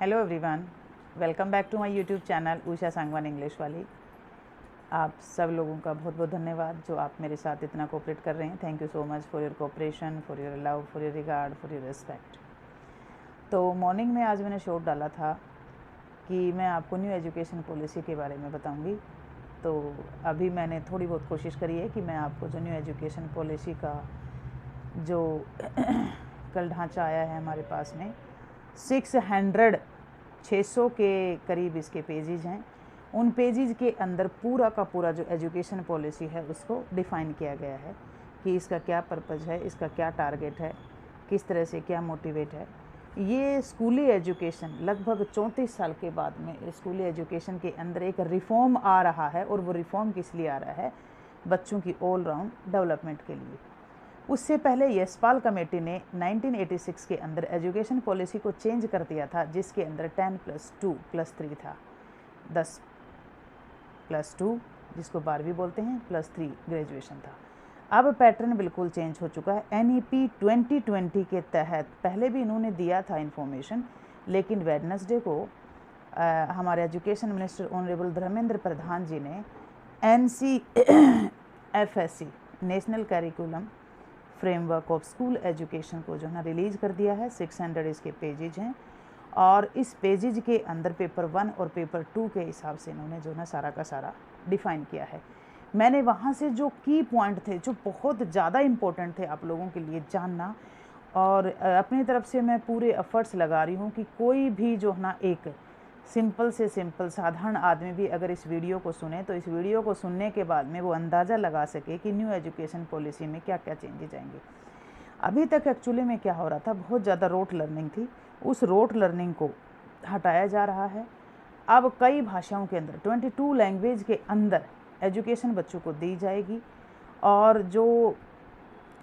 Hello everyone, welcome back to my YouTube channel Usha Sangwan English वाली। आप सब लोगों का बहुत बहुत धन्यवाद जो आप मेरे साथ इतना कोऑपरेट कर रहे हैं। Thank you so much for your cooperation, for your love, for your regard, for your respect. तो मॉर्निंग में आज मैंने शॉर्ट डाला था कि मैं आपको न्यू एजुकेशन पॉलिसी के बारे में बताऊँगी। तो अभी मैंने थोड़ी बहुत कोशिश करी है कि मैं आपको जो न्यू एजुकेशन पॉलिसी का जो कल ढांचा आया है हमारे पास में 600 के करीब इसके पेजेज हैं। उन पेजेज के अंदर पूरा का पूरा जो एजुकेशन पॉलिसी है उसको डिफ़ाइन किया गया है कि इसका क्या पर्पज़ है, इसका क्या टारगेट है, किस तरह से क्या मोटिवेट है। ये स्कूली एजुकेशन लगभग 34 साल के बाद में स्कूली एजुकेशन के अंदर एक रिफ़ॉर्म आ रहा है। और वो रिफ़ॉर्म किस लिए आ रहा है? बच्चों की ऑल राउंड डेवलपमेंट के लिए। उससे पहले यशपाल कमेटी ने 1986 के अंदर एजुकेशन पॉलिसी को चेंज कर दिया था, जिसके अंदर 10+2+3 था, 10+2 जिसको 12वीं बोलते हैं +3 ग्रेजुएशन था। अब पैटर्न बिल्कुल चेंज हो चुका है। NEP 2020 के तहत पहले भी इन्होंने दिया था इन्फॉर्मेशन, लेकिन वेडनेसडे को हमारे education minister honourable Dharmendra Pradhan जी ने NCFSE national curriculum framework of school education को जो है ना रिलीज़ कर दिया है। 600 इसके पेजेज हैं और इस पेजेज के अंदर पेपर 1 और पेपर 2 के हिसाब से इन्होंने जो है सारा का सारा डिफ़ाइन किया है। मैंने वहाँ से जो की पॉइंट थे जो बहुत ज़्यादा इम्पोर्टेंट थे आप लोगों के लिए जानना, और अपनी तरफ से मैं पूरे एफर्ट्स लगा रही हूँ कि कोई भी जो है ना एक सिंपल से सिंपल साधारण आदमी भी अगर इस वीडियो को सुने तो इस वीडियो को सुनने के बाद में वो अंदाज़ा लगा सके कि न्यू एजुकेशन पॉलिसी में क्या क्या चेंजेज आएंगे। अभी तक एक्चुअली में क्या हो रहा था, बहुत ज़्यादा रोट लर्निंग थी। उस रोट लर्निंग को हटाया जा रहा है। अब कई भाषाओं के अंदर 22 लैंग्वेज के अंदर एजुकेशन बच्चों को दी जाएगी। और जो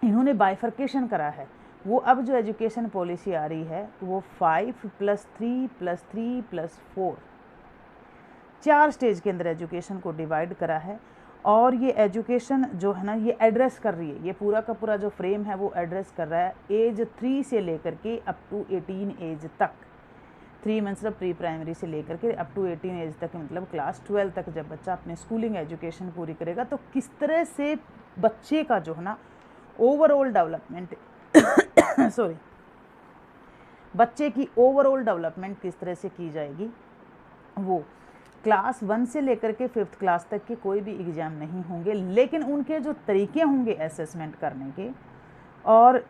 इन्होंने बाइफर्केशन करा है वो अब जो एजुकेशन पॉलिसी आ रही है वो 5+3+3+4 4 स्टेज के अंदर एजुकेशन को डिवाइड करा है। और ये एजुकेशन जो है ना ये एड्रेस कर रही है, ये पूरा का पूरा जो फ्रेम है वो एड्रेस कर रहा है एज 3 से लेकर के अप टू 18 एज तक। 3 मतलब प्री प्राइमरी से लेकर के अप टू 18 एज तक, मतलब क्लास 12 तक जब बच्चा अपने स्कूलिंग एजुकेशन पूरी करेगा तो किस तरह से बच्चे का जो है ना ओवरऑल डेवलपमेंट सॉरी बच्चे की ओवरऑल डेवलपमेंट किस तरह से की जाएगी। वो क्लास 1 से लेकर के 5th क्लास तक के कोई भी एग्ज़ाम नहीं होंगे, लेकिन उनके जो तरीके होंगे असेसमेंट करने के और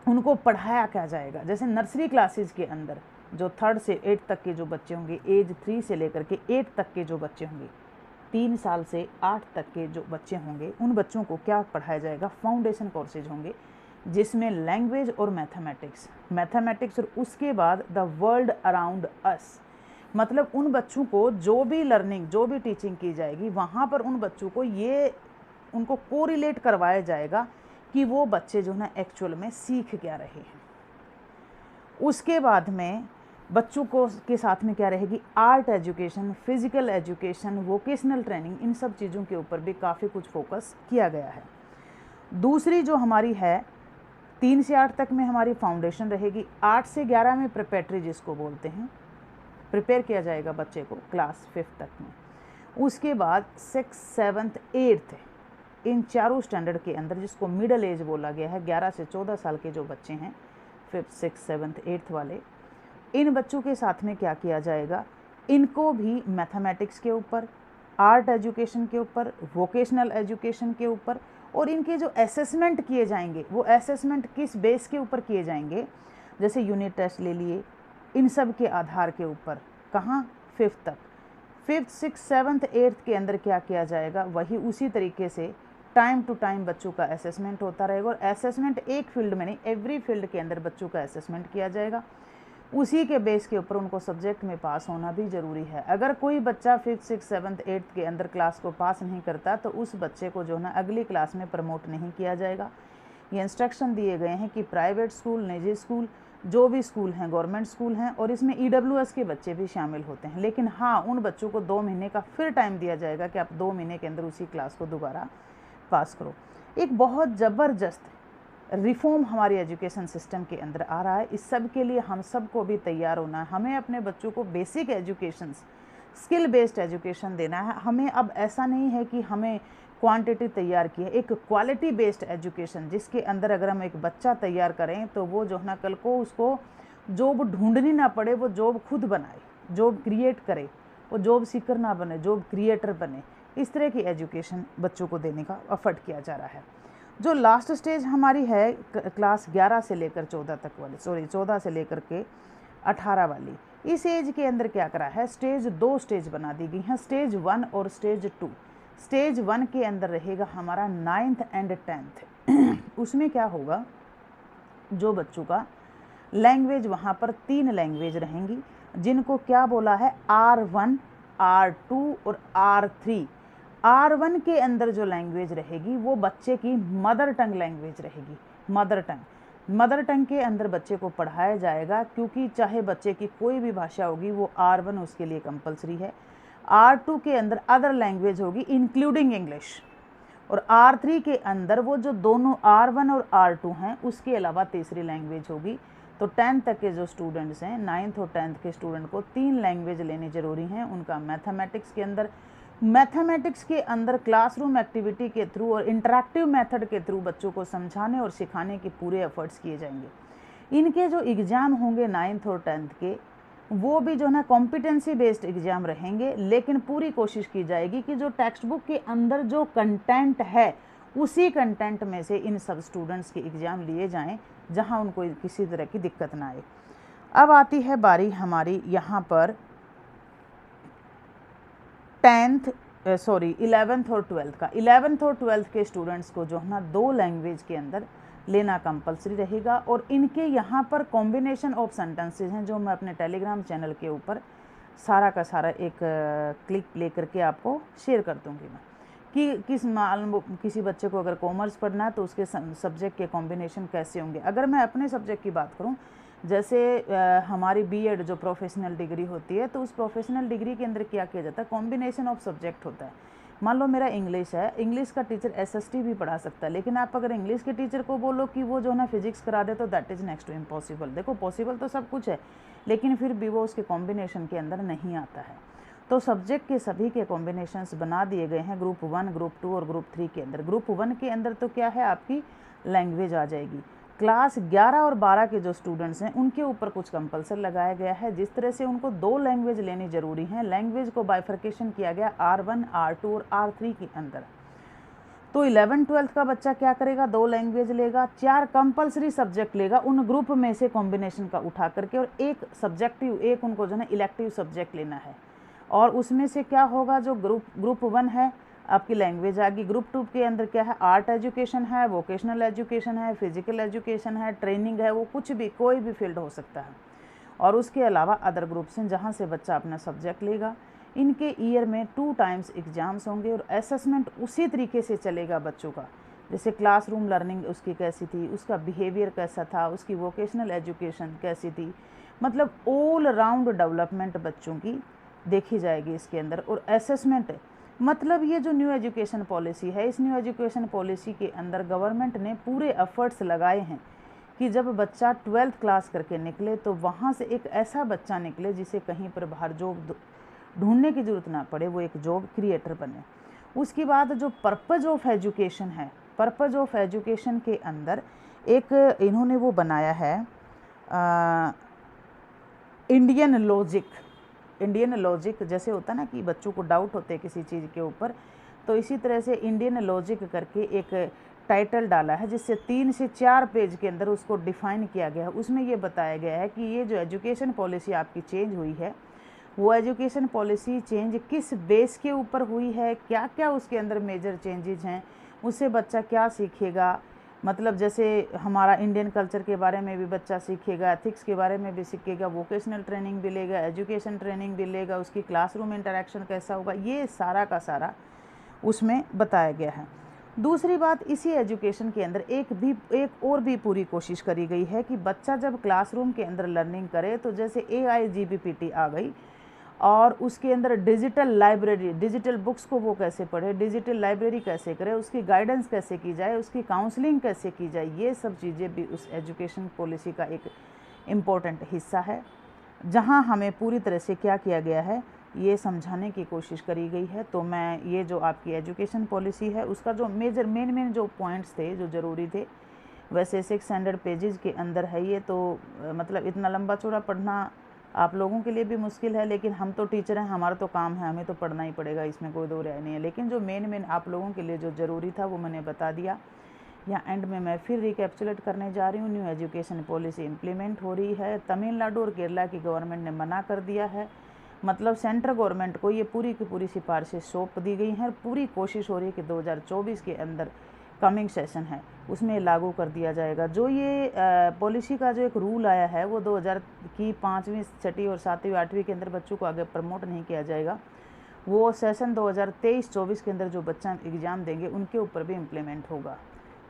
उनको पढ़ाया क्या जाएगा। जैसे नर्सरी क्लासेस के अंदर जो 3rd से 8th तक के जो बच्चे होंगे, एज 3 से लेकर के 8 तक के जो बच्चे होंगे, 3 साल से 8 तक के जो बच्चे होंगे, उन बच्चों को क्या पढ़ाया जाएगा? फाउंडेशन कोर्सेज होंगे जिसमें लैंग्वेज और मैथमेटिक्स और उसके बाद द वर्ल्ड अराउंड अस। मतलब उन बच्चों को जो भी लर्निंग, जो भी टीचिंग की जाएगी वहाँ पर उन बच्चों को ये उनको कोरिलेट करवाया जाएगा कि वो बच्चे जो है एक्चुअल में सीख क्या रहे हैं। उसके बाद में बच्चों को के साथ में क्या रहेगी? Art education, physical education, vocational training, इन सब चीज़ों के ऊपर भी काफ़ी कुछ फोकस किया गया है। दूसरी जो हमारी है 3 से 8 तक में हमारी फाउंडेशन रहेगी। 8 से 11 में प्रिपरेटरी जिसको बोलते हैं, प्रिपेयर किया जाएगा बच्चे को क्लास 5th तक में। उसके बाद 6th, 7th, 8th इन चारों स्टैंडर्ड के अंदर जिसको मिडल एज बोला गया है, 11 से 14 साल के जो बच्चे हैं 5th, 6th, 7th, 8th वाले, इन बच्चों के साथ में क्या किया जाएगा? इनको भी मैथमेटिक्स के ऊपर, आर्ट एजुकेशन के ऊपर, वोकेशनल एजुकेशन के ऊपर, और इनके जो असेसमेंट किए जाएंगे वो असेसमेंट किस बेस के ऊपर किए जाएंगे? जैसे यूनिट टेस्ट ले लिए, इन सब के आधार के ऊपर। कहाँ? 5th तक। 5th, 6th, 7th, 8th के अंदर क्या किया जाएगा? वही उसी तरीके से टाइम टू टाइम बच्चों का असेसमेंट होता रहेगा। और असेसमेंट एक फील्ड में नहीं, एवरी फील्ड के अंदर बच्चों का असेसमेंट किया जाएगा। उसी के बेस के ऊपर उनको सब्जेक्ट में पास होना भी ज़रूरी है। अगर कोई बच्चा 5th, 6th, 7th, 8th के अंदर क्लास को पास नहीं करता तो उस बच्चे को जो है ना अगली क्लास में प्रमोट नहीं किया जाएगा। ये इंस्ट्रक्शन दिए गए हैं कि प्राइवेट स्कूल, निजी स्कूल, जो भी स्कूल हैं, गवर्नमेंट स्कूल हैं, और इसमें EWS के बच्चे भी शामिल होते हैं। लेकिन हाँ, उन बच्चों को 2 महीने का फिर टाइम दिया जाएगा कि आप 2 महीने के अंदर उसी क्लास को दोबारा पास करो। एक बहुत ज़बरदस्त रिफॉर्म हमारी एजुकेशन सिस्टम के अंदर आ रहा है। इस सब के लिए हम सबको भी तैयार होना है। हमें अपने बच्चों को basic education, skill based education देना है। हमें अब ऐसा नहीं है कि हमें क्वांटिटी तैयार की है, एक क्वालिटी बेस्ड एजुकेशन जिसके अंदर अगर हम एक बच्चा तैयार करें तो वो जो है ना कल को उसको जॉब ढूंढनी ना पड़े, वो जॉब खुद बनाए, जॉब क्रिएट करे, वो जॉब सीकर ना बने, जॉब क्रिएटर बने। इस तरह की एजुकेशन बच्चों को देने का एफर्ट किया जा रहा है। जो लास्ट स्टेज हमारी है क्लास 11 से लेकर 14 तक वाली, 14 से लेकर के 18 वाली, इस एज के अंदर क्या करा है, स्टेज 2 स्टेज बना दी गई हैं, स्टेज 1 और स्टेज 2। स्टेज 1 के अंदर रहेगा हमारा 9th एंड 10th। उसमें क्या होगा, जो बच्चों का लैंग्वेज वहाँ पर 3 लैंग्वेज रहेंगी, जिनको क्या बोला है R1, R2 और R3। R1 के अंदर जो लैंग्वेज रहेगी वो बच्चे की मदर टंग लैंग्वेज रहेगी। मदर टंग के अंदर बच्चे को पढ़ाया जाएगा, क्योंकि चाहे बच्चे की कोई भी भाषा होगी वो R1 उसके लिए कंपलसरी है। R2 के अंदर अदर लैंग्वेज होगी इंक्लूडिंग इंग्लिश, और R3 के अंदर वो जो दोनों R1 और R2 हैं उसके अलावा तीसरी लैंग्वेज होगी। तो 10th तक के जो स्टूडेंट्स हैं, 9th और 10th के स्टूडेंट को 3 लैंग्वेज लेनी ज़रूरी हैं। उनका मैथमेटिक्स के अंदर क्लासरूम एक्टिविटी के थ्रू और इंटरैक्टिव मेथड के थ्रू बच्चों को समझाने और सिखाने के पूरे एफर्ट्स किए जाएंगे। इनके जो एग्ज़ाम होंगे 9th और 10th के, वो भी जो है ना कॉम्पिटेंसी बेस्ड एग्ज़ाम रहेंगे, लेकिन पूरी कोशिश की जाएगी कि जो टेक्स्ट बुक के अंदर जो कंटेंट है उसी कंटेंट में से इन सब स्टूडेंट्स के एग्ज़ाम लिए जाएं, जहां उनको किसी तरह की दिक्कत ना आए। अब आती है बारी हमारी यहाँ पर 11th और 12th का। 11th और 12th के स्टूडेंट्स को जो है ना 2 लैंग्वेज के अंदर लेना कंपलसरी रहेगा, और इनके यहाँ पर कॉम्बिनेशन ऑफ सेंटेंसेज हैं जो मैं अपने टेलीग्राम चैनल के ऊपर सारा का सारा एक क्लिप लेकर के आपको शेयर कर दूँगी मैं, कि किसी बच्चे को अगर कॉमर्स पढ़ना है तो उसके सब्जेक्ट के कॉम्बिनेशन कैसे होंगे। अगर मैं अपने सब्जेक्ट की बात करूं, जैसे हमारी बीएड जो प्रोफेशनल डिग्री होती है, तो उस प्रोफेशनल डिग्री के अंदर क्या किया जाता है, कॉम्बिनेशन ऑफ सब्जेक्ट होता है। मान लो मेरा इंग्लिश है, इंग्लिश का टीचर एसएसटी भी पढ़ा सकता है, लेकिन आप अगर इंग्लिश के टीचर को बोलो कि वो जो है ना फिजिक्स करा दे, तो that is next to impossible. देखो पॉसिबल तो सब कुछ है, लेकिन फिर भी वो उसके कॉम्बिनेशन के अंदर नहीं आता है। तो सब्जेक्ट के सभी के कॉम्बिनेशंस बना दिए गए हैं ग्रुप 1, ग्रुप 2 और ग्रुप 3 के अंदर। ग्रुप 1 के अंदर तो क्या है, आपकी लैंग्वेज आ जाएगी। क्लास 11 और 12 के जो स्टूडेंट्स हैं उनके ऊपर कुछ कंपल्सरी लगाया गया है, जिस तरह से उनको 2 लैंग्वेज लेनी ज़रूरी है। लैंग्वेज को बाइफर्केशन किया गया R1, R2 और R3 के अंदर। तो 11th-12th का बच्चा क्या करेगा, 2 लैंग्वेज लेगा, 4 कंपलसरी सब्जेक्ट लेगा उन ग्रुप में से कॉम्बिनेशन का उठा करके, और एक सब्जेक्टिव, एक उनको जो है ना इलेक्टिव सब्जेक्ट लेना है। और उसमें से क्या होगा, जो ग्रुप 1 है आपकी लैंग्वेज आ गई, ग्रुप 2 के अंदर क्या है, आर्ट एजुकेशन है, वोकेशनल एजुकेशन है, फिजिकल एजुकेशन है, ट्रेनिंग है, वो कुछ भी कोई भी फील्ड हो सकता है। और उसके अलावा अदर ग्रुप्स हैं जहाँ से बच्चा अपना सब्जेक्ट लेगा। इनके ईयर में 2 टाइम्स एग्ज़ाम्स होंगे, और असेसमेंट उसी तरीके से चलेगा बच्चों का, जैसे क्लासरूम लर्निंग उसकी कैसी थी, उसका बिहेवियर कैसा था, उसकी वोकेशनल एजुकेशन कैसी थी, मतलब ऑल राउंड डेवलपमेंट बच्चों की देखी जाएगी इसके अंदर। और असेसमेंट मतलब ये जो न्यू एजुकेशन पॉलिसी है, इस न्यू एजुकेशन पॉलिसी के अंदर गवर्नमेंट ने पूरे एफर्ट्स लगाए हैं कि जब बच्चा 12th क्लास करके निकले तो वहाँ से एक ऐसा बच्चा निकले जिसे कहीं पर बाहर जॉब ढूंढने की ज़रूरत ना पड़े, वो एक जॉब क्रिएटर बने। उसके बाद जो पर्पज़ ऑफ एजुकेशन है, पर्पज़ ऑफ एजुकेशन के अंदर एक इन्होंने वो बनाया है इंडियन लॉजिक, जैसे होता है ना कि बच्चों को डाउट होते हैं किसी चीज़ के ऊपर, तो इसी तरह से इंडियन लॉजिक करके एक टाइटल डाला है, जिससे 3 से 4 पेज के अंदर उसको डिफ़ाइन किया गया है। उसमें ये बताया गया है कि ये जो एजुकेशन पॉलिसी आपकी चेंज हुई है, वो एजुकेशन पॉलिसी चेंज किस बेस के ऊपर हुई है, क्या क्या उसके अंदर मेजर चेंजेस हैं, उससे बच्चा क्या सीखेगा। मतलब जैसे हमारा इंडियन कल्चर के बारे में भी बच्चा सीखेगा, एथिक्स के बारे में भी सीखेगा, वोकेशनल ट्रेनिंग भी लेगा, एजुकेशन ट्रेनिंग भी लेगा, उसकी क्लासरूम इंटरेक्शन कैसा होगा, ये सारा का सारा उसमें बताया गया है। दूसरी बात, इसी एजुकेशन के अंदर एक और भी पूरी कोशिश करी गई है कि बच्चा जब क्लासरूम के अंदर लर्निंग करे, तो जैसे AIGBPT आ गई, और उसके अंदर डिजिटल लाइब्रेरी, डिजिटल बुक्स को वो कैसे पढ़े, डिजिटल लाइब्रेरी कैसे करे, उसकी गाइडेंस कैसे की जाए, उसकी काउंसलिंग कैसे की जाए, ये सब चीज़ें भी उस एजुकेशन पॉलिसी का एक इम्पॉर्टेंट हिस्सा है, जहाँ हमें पूरी तरह से क्या किया गया है ये समझाने की कोशिश करी गई है। तो मैं ये जो आपकी एजुकेशन पॉलिसी है उसका जो मेन जो पॉइंट्स थे जो ज़रूरी थे, वैसे 600 पेजेस के अंदर है ये, तो मतलब इतना लंबा चौड़ा पढ़ना आप लोगों के लिए भी मुश्किल है, लेकिन हम तो टीचर हैं, हमारा तो काम है, हमें तो पढ़ना ही पड़ेगा, इसमें कोई दो राय नहीं है। लेकिन जो मेन आप लोगों के लिए जो ज़रूरी था वो मैंने बता दिया। यहाँ एंड में मैं फिर रिकैप्चुलेट करने जा रही हूँ। न्यू एजुकेशन पॉलिसी इम्प्लीमेंट हो रही है। तमिलनाडु और केरला की गवर्नमेंट ने मना कर दिया है, मतलब सेंट्रल गवर्नमेंट को ये पूरी की पूरी सिफारिशें सौंप दी गई हैं और पूरी कोशिश हो रही है कि 2024 के अंदर कमिंग सेशन है उसमें लागू कर दिया जाएगा। जो ये पॉलिसी का जो एक रूल आया है वो 2000 की 5वीं 6वीं और 7वीं 8वीं के अंदर बच्चों को आगे प्रमोट नहीं किया जाएगा, वो सेशन 2023-24 के अंदर जो बच्चा एग्ज़ाम देंगे उनके ऊपर भी इम्प्लीमेंट होगा।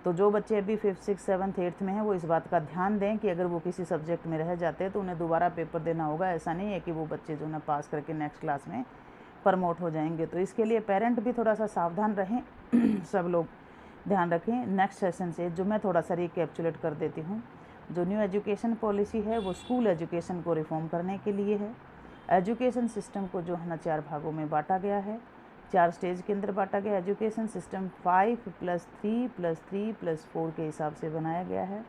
तो जो बच्चे अभी 5th 6th 7th 8th में हैं वो इस बात का ध्यान दें कि अगर वो किसी सब्जेक्ट में रह जाते हैं तो उन्हें दोबारा पेपर देना होगा। ऐसा नहीं है कि वो बच्चे जो ना पास करके नेक्स्ट क्लास में प्रमोट हो जाएंगे। तो इसके लिए पेरेंट भी थोड़ा सा सावधान रहें सब लोग ध्यान रखें। नेक्स्ट सेशन से जो मैं थोड़ा सा रिकैप्चुलेट कर देती हूँ, जो न्यू एजुकेशन पॉलिसी है वो स्कूल एजुकेशन को रिफॉर्म करने के लिए है। एजुकेशन सिस्टम को जो है ना 4 भागों में बांटा गया है, 4 स्टेज के अंदर बांटा गया। एजुकेशन सिस्टम 5+3+3+4 के हिसाब से बनाया गया है।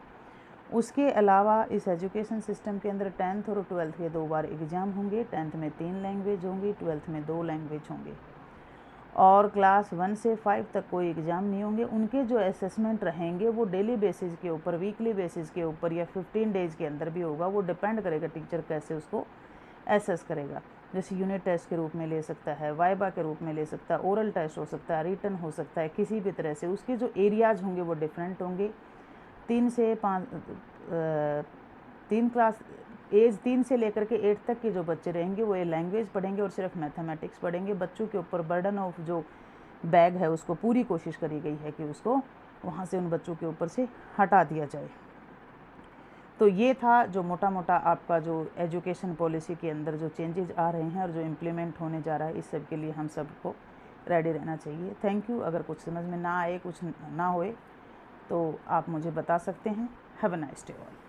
उसके अलावा इस एजुकेशन सिस्टम के अंदर 10th और 12th के 2 बार एग्ज़ाम होंगे। 10th में 3 लैंग्वेज होंगी, 12th में 2 लैंग्वेज होंगे, और क्लास 1 से 5 तक कोई एग्ज़ाम नहीं होंगे। उनके जो असेसमेंट रहेंगे वो डेली बेसिस के ऊपर, वीकली बेसिस के ऊपर या 15 डेज़ के अंदर भी होगा। वो डिपेंड करेगा टीचर कैसे उसको एसेस करेगा। जैसे यूनिट टेस्ट के रूप में ले सकता है, वाइबा के रूप में ले सकता है, ओरल टेस्ट हो सकता है, रिटन हो सकता है, किसी भी तरह से उसके जो एरियाज होंगे वो डिफरेंट होंगे। 3 से लेकर के 8 तक के जो बच्चे रहेंगे वो ये लैंग्वेज पढ़ेंगे और सिर्फ मैथमेटिक्स पढ़ेंगे। बच्चों के ऊपर बर्डन ऑफ जो बैग है उसको पूरी कोशिश करी गई है कि उसको वहाँ से उन बच्चों के ऊपर से हटा दिया जाए। तो ये था जो मोटा मोटा आपका जो एजुकेशन पॉलिसी के अंदर जो चेंजेस आ रहे हैं और जो इम्प्लीमेंट होने जा रहा है, इस सब के लिए हम सबको रेडी रहना चाहिए। Thank you. अगर कुछ समझ में ना आए, कुछ ना होए तो आप मुझे बता सकते हैं। Have a nice day all.